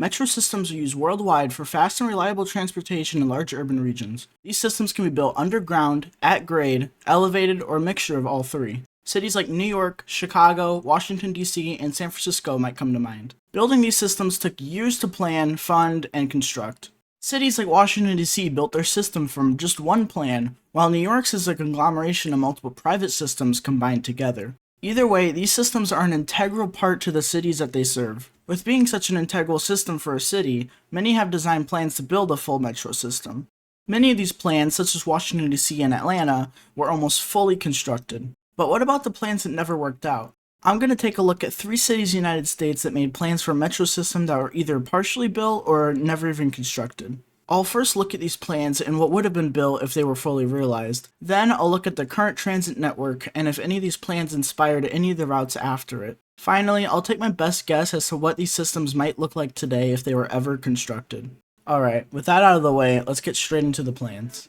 Metro systems are used worldwide for fast and reliable transportation in large urban regions. These systems can be built underground, at grade, elevated, or a mixture of all three. Cities like New York, Chicago, Washington, D.C., and San Francisco might come to mind. Building these systems took years to plan, fund, and construct. Cities like Washington, D.C. built their system from just one plan, while New York's is a conglomeration of multiple private systems combined together. Either way, these systems are an integral part to the cities that they serve. With being such an integral system for a city, many have designed plans to build a full metro system. Many of these plans, such as Washington, D.C. and Atlanta, were almost fully constructed. But what about the plans that never worked out? I'm going to take a look at 3 cities in the United States that made plans for a metro system that were either partially built or never even constructed. I'll first look at these plans and what would have been built if they were fully realized. Then I'll look at the current transit network and if any of these plans inspired any of the routes after it. Finally, I'll take my best guess as to what these systems might look like today if they were ever constructed. Alright, with that out of the way, let's get straight into the plans.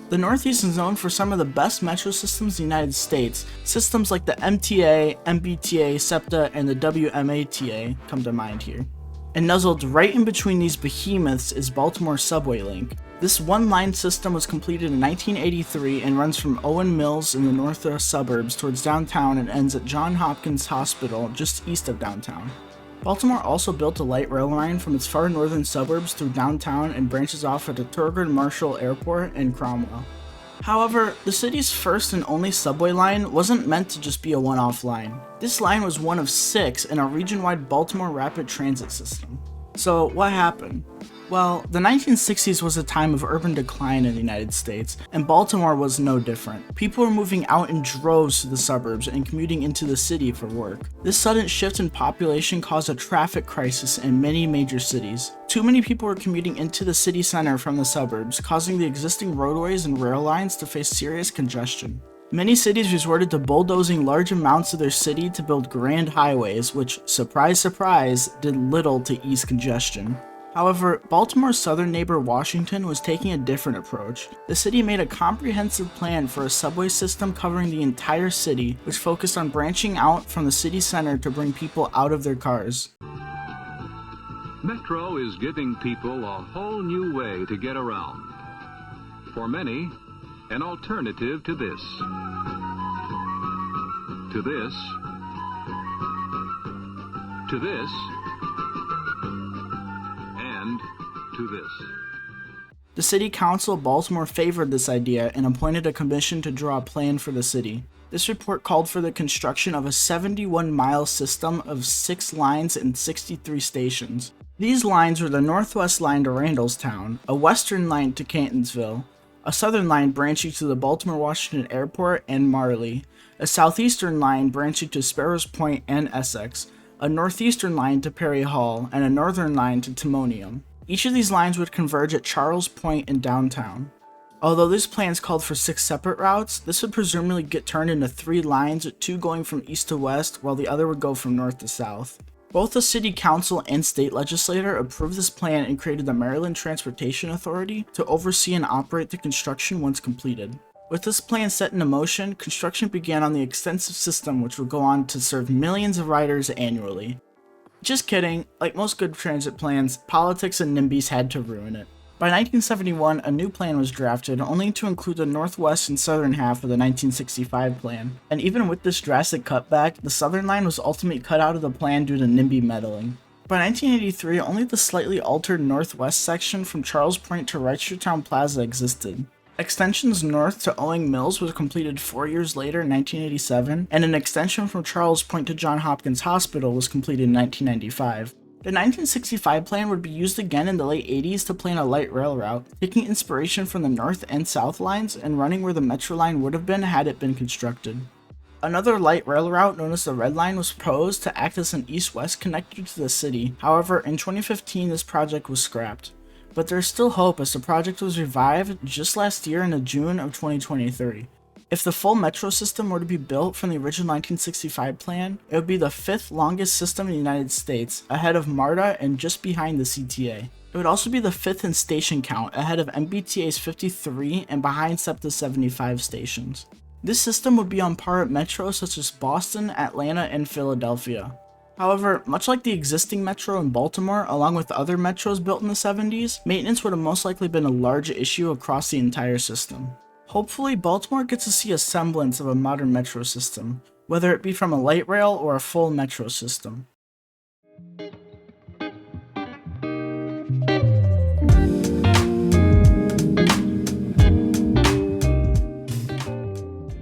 The Northeast is known for some of the best metro systems in the United States. Systems like the MTA, MBTA, SEPTA, and the WMATA come to mind here. And nuzzled right in between these behemoths is Baltimore's subway link. This one-line system was completed in 1983 and runs from Owen Mills in the northwest suburbs towards downtown and ends at Johns Hopkins Hospital just east of downtown. Baltimore also built a light rail line from its far northern suburbs through downtown and branches off at the Thurgood Marshall Airport and Cromwell. However, the city's first and only subway line wasn't meant to just be a one-off line. This line was one of 6 in a region-wide Baltimore rapid transit system. So what happened? Well, the 1960s was a time of urban decline in the United States, and Baltimore was no different. People were moving out in droves to the suburbs and commuting into the city for work. This sudden shift in population caused a traffic crisis in many major cities. Too many people were commuting into the city center from the suburbs, causing the existing roadways and rail lines to face serious congestion. Many cities resorted to bulldozing large amounts of their city to build grand highways, which, surprise surprise, did little to ease congestion. However, Baltimore's southern neighbor Washington was taking a different approach. The city made a comprehensive plan for a subway system covering the entire city, which focused on branching out from the city center to bring people out of their cars. Metro is giving people a whole new way to get around. For many, an alternative to this. To this. To this. To this. The City Council of Baltimore favored this idea and appointed a commission to draw a plan for the city. This report called for the construction of a 71-mile system of 6 lines and 63 stations. These lines were the northwest line to Randallstown, a western line to Catonsville, a southern line branching to the Baltimore-Washington Airport and Marley, a southeastern line branching to Sparrows Point and Essex, a northeastern line to Perry Hall, and a northern line to Timonium. Each of these lines would converge at Charles Point in downtown. Although these plans called for 6 separate routes, this would presumably get turned into 3 lines, with 2 going from east to west, while the other would go from north to south. Both the city council and state legislature approved this plan and created the Maryland Transportation Authority to oversee and operate the construction once completed. With this plan set into motion, construction began on the extensive system, which would go on to serve millions of riders annually. Just kidding, like most good transit plans, politics and NIMBYs had to ruin it. By 1971, a new plan was drafted, only to include the northwest and southern half of the 1965 plan. And even with this drastic cutback, the southern line was ultimately cut out of the plan due to NIMBY meddling. By 1983, only the slightly altered northwest section from Charles Point to Reisterstown Plaza existed. Extensions north to Owing Mills was completed 4 years later in 1987, and an extension from Charles Point to Johns Hopkins Hospital was completed in 1995. The 1965 plan would be used again in the late 80s to plan a light rail route, taking inspiration from the north and south lines and running where the Metro line would have been had it been constructed. Another light rail route known as the Red Line was proposed to act as an east-west connector to the city. However, in 2015 this project was scrapped. But there's still hope as the project was revived just last year in June of 2023. If the full metro system were to be built from the original 1965 plan, it would be the 5th longest system in the United States, ahead of MARTA and just behind the CTA. It would also be the 5th in station count, ahead of MBTA's 53 and behind SEPTA's 75 stations. This system would be on par with metros such as Boston, Atlanta, and Philadelphia. However, much like the existing metro in Baltimore, along with other metros built in the 70s, maintenance would have most likely been a large issue across the entire system. Hopefully, Baltimore gets to see a semblance of a modern metro system, whether it be from a light rail or a full metro system.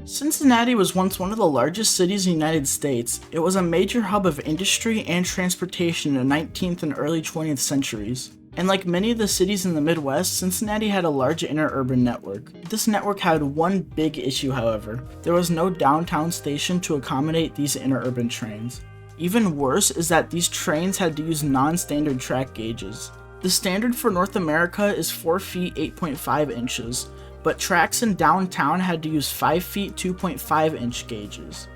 Cincinnati was once one of the largest cities in the United States. It was a major hub of industry and transportation in the 19th and early 20th centuries. And like many of the cities in the Midwest, Cincinnati had a large interurban network. This network had one big issue, however. There was no downtown station to accommodate these interurban trains. Even worse is that these trains had to use non-standard track gauges. The standard for North America is 4 feet 8.5 inches, but tracks in downtown had to use 5 feet 2.5 inch gauges.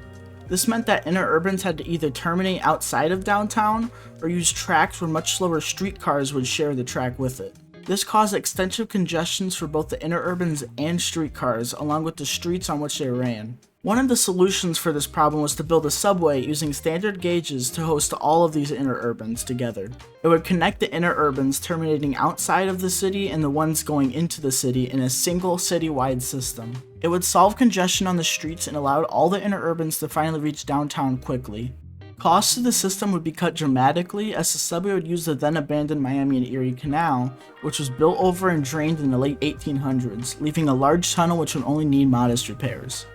This meant that interurbans had to either terminate outside of downtown or use tracks where much slower streetcars would share the track with it. This caused extensive congestions for both the interurbans and streetcars, along with the streets on which they ran. One of the solutions for this problem was to build a subway using standard gauges to host all of these interurbans together. It would connect the interurbans terminating outside of the city and the ones going into the city in a single city-wide system. It would solve congestion on the streets and allowed all the interurbans to finally reach downtown quickly. Costs to the system would be cut dramatically as the subway would use the then abandoned Miami and Erie Canal, which was built over and drained in the late 1800s, leaving a large tunnel which would only need modest repairs.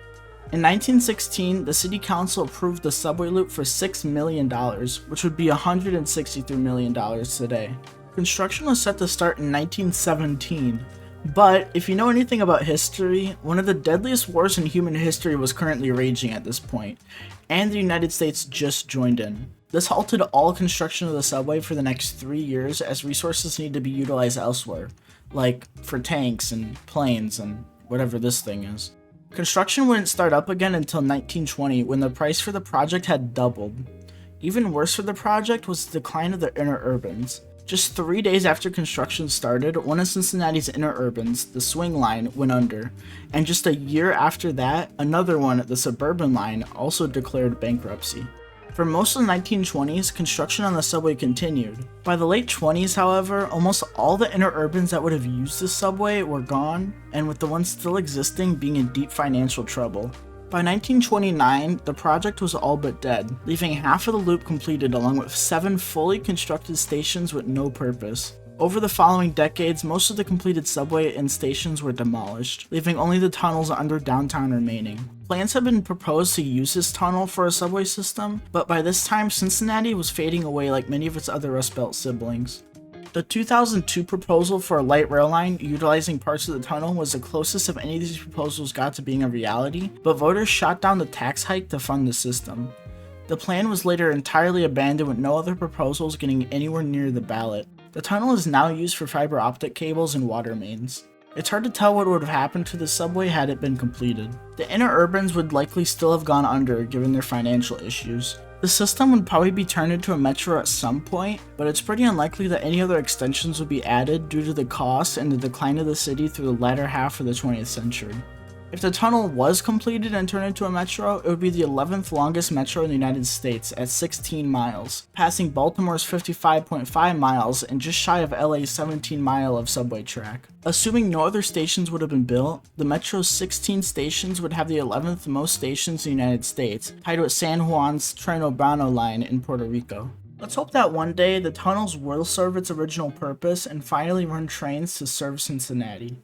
In 1916, the city council approved the subway loop for $6 million, which would be $163 million today. Construction was set to start in 1917, but if you know anything about history, one of the deadliest wars in human history was currently raging at this point, and the United States just joined in. This halted all construction of the subway for the next 3 years as resources needed to be utilized elsewhere, like for tanks and planes and whatever this thing is. Construction wouldn't start up again until 1920 when the price for the project had doubled. Even worse for the project was the decline of the interurbans. Just 3 days after construction started, one of Cincinnati's interurbans, the Swing Line, went under, and just a year after that, another one, the Suburban Line, also declared bankruptcy. For most of the 1920s, construction on the subway continued. By the late 20s, however, almost all the interurbans that would have used the subway were gone, and with the ones still existing being in deep financial trouble. By 1929, the project was all but dead, leaving half of the loop completed along with 7 fully constructed stations with no purpose. Over the following decades, most of the completed subway and stations were demolished, leaving only the tunnels under downtown remaining. Plans have been proposed to use this tunnel for a subway system, but by this time Cincinnati was fading away like many of its other Rust Belt siblings. The 2002 proposal for a light rail line utilizing parts of the tunnel was the closest of any of these proposals got to being a reality, but voters shot down the tax hike to fund the system. The plan was later entirely abandoned with no other proposals getting anywhere near the ballot. The tunnel is now used for fiber optic cables and water mains. It's hard to tell what would have happened to the subway had it been completed. The interurbans would likely still have gone under given their financial issues. The system would probably be turned into a metro at some point, but it's pretty unlikely that any other extensions would be added due to the cost and the decline of the city through the latter half of the 20th century. If the tunnel was completed and turned into a metro, it would be the 11th longest metro in the United States at 16 miles, passing Baltimore's 55.5 miles and just shy of LA's 17 mile of subway track. Assuming no other stations would have been built, the metro's 16 stations would have the 11th most stations in the United States, tied with San Juan's Tren Urbano line in Puerto Rico. Let's hope that one day the tunnels will serve its original purpose and finally run trains to serve Cincinnati.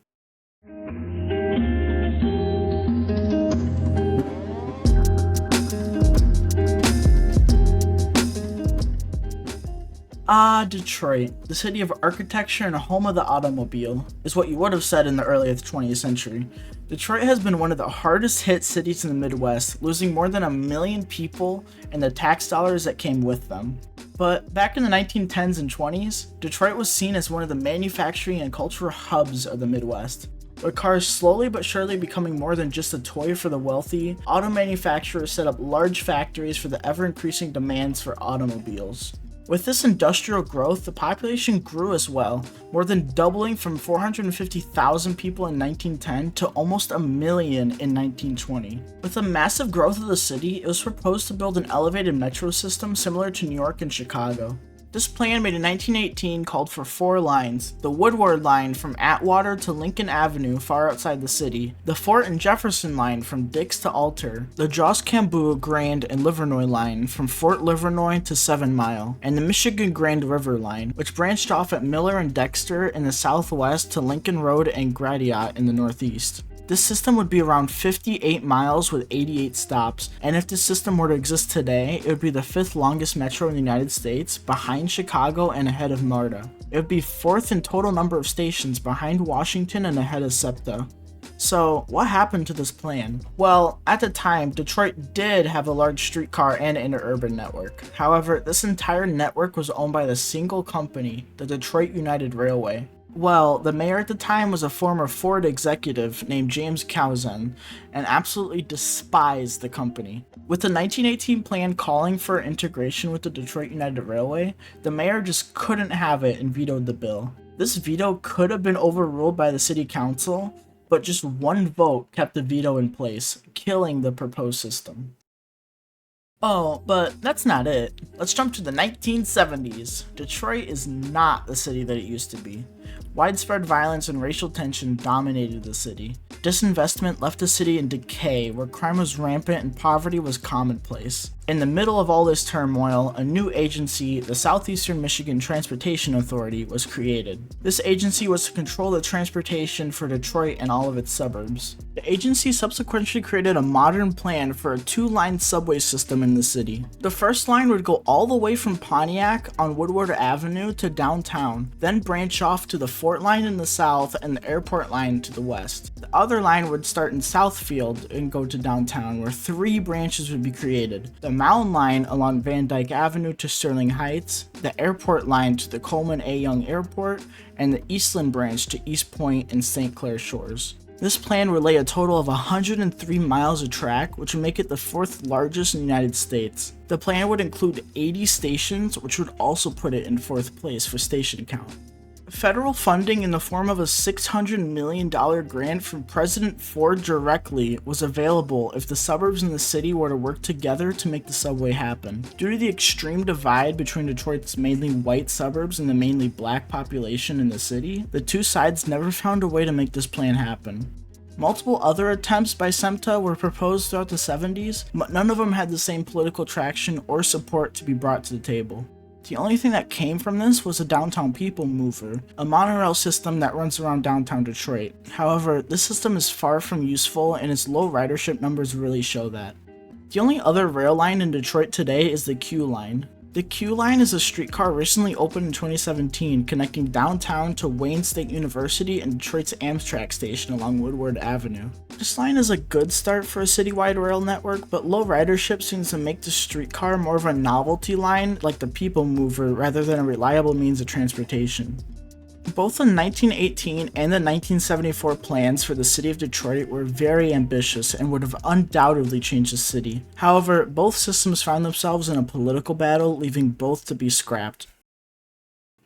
Detroit, the city of architecture and home of the automobile, is what you would have said in the early 20th century. Detroit has been one of the hardest hit cities in the Midwest, losing more than 1 million people and the tax dollars that came with them. But back in the 1910s and 20s, Detroit was seen as one of the manufacturing and cultural hubs of the Midwest. With cars slowly but surely becoming more than just a toy for the wealthy, auto manufacturers set up large factories for the ever-increasing demands for automobiles. With this industrial growth, the population grew as well, more than doubling from 450,000 people in 1910 to almost a million in 1920. With the massive growth of the city, it was proposed to build an elevated metro system similar to New York and Chicago. This plan made in 1918 called for 4 lines: the Woodward line from Atwater to Lincoln Avenue far outside the city, the Fort and Jefferson line from Dix to Alter, the Jos-Camboo, Grand, and Livernois line from Fort Livernois to 7 Mile, and the Michigan Grand River line, which branched off at Miller and Dexter in the southwest to Lincoln Road and Gratiot in the northeast. This system would be around 58 miles with 88 stops, and if this system were to exist today, it would be the 5th longest metro in the United States, behind Chicago and ahead of MARTA. It would be 4th in total number of stations, behind Washington and ahead of SEPTA. So, what happened to this plan? Well, at the time, Detroit did have a large streetcar and interurban network. However, this entire network was owned by the single company, the Detroit United Railway. Well, the mayor at the time was a former Ford executive named James Cowzen, and absolutely despised the company. With the 1918 plan calling for integration with the Detroit United Railway, the mayor just couldn't have it and vetoed the bill. This veto could have been overruled by the city council, but just one vote kept the veto in place, killing the proposed system. Oh, but that's not it. Let's jump to the 1970s. Detroit is not the city that it used to be. Widespread violence and racial tension dominated the city. Disinvestment left the city in decay, where crime was rampant and poverty was commonplace. In the middle of all this turmoil, a new agency, the Southeastern Michigan Transportation Authority, was created. This agency was to control the transportation for Detroit and all of its suburbs. The agency subsequently created a modern plan for a 2-line subway system in the city. The first line would go all the way from Pontiac on Woodward Avenue to downtown, then branch off to the Fort Line in the south and the Airport Line to the west. The other line would start in Southfield and go to downtown, where 3 branches would be created: the Mountain Line along Van Dyke Avenue to Sterling Heights, the Airport Line to the Coleman A. Young Airport, and the Eastland branch to East Point and St. Clair Shores. This plan would lay a total of 103 miles of track, which would make it the 4th largest in the United States. The plan would include 80 stations, which would also put it in 4th place for station count. Federal funding in the form of a $600 million grant from President Ford directly was available if the suburbs and the city were to work together to make the subway happen. Due to the extreme divide between Detroit's mainly white suburbs and the mainly black population in the city, the two sides never found a way to make this plan happen. Multiple other attempts by SEPTA were proposed throughout the 70s, but none of them had the same political traction or support to be brought to the table. The only thing that came from this was a downtown people mover, a monorail system that runs around downtown Detroit. However, this system is far from useful and its low ridership numbers really show that. The only other rail line in Detroit today is the Q line. The Q line is a streetcar recently opened in 2017 connecting downtown to Wayne State University and Detroit's Amtrak station along Woodward Avenue. This line is a good start for a citywide rail network, but low ridership seems to make the streetcar more of a novelty line like the people mover rather than a reliable means of transportation. Both the 1918 and the 1974 plans for the city of Detroit were very ambitious and would have undoubtedly changed the city. However, both systems found themselves in a political battle, leaving both to be scrapped.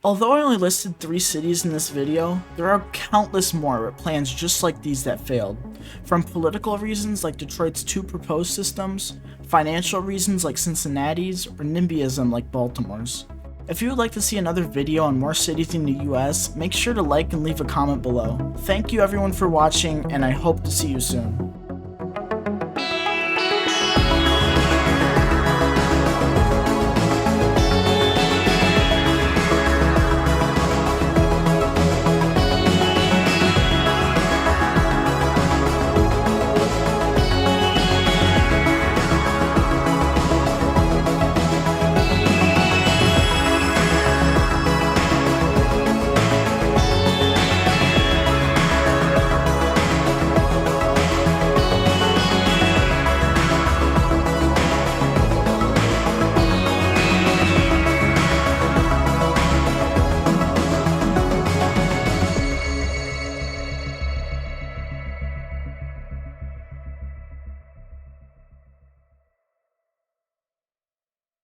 Although I only listed 3 cities in this video, there are countless more with plans just like these that failed. From political reasons like Detroit's 2 proposed systems, financial reasons like Cincinnati's, or NIMBYism like Baltimore's. If you would like to see another video on more cities in the US, make sure to like and leave a comment below. Thank you everyone for watching, and I hope to see you soon.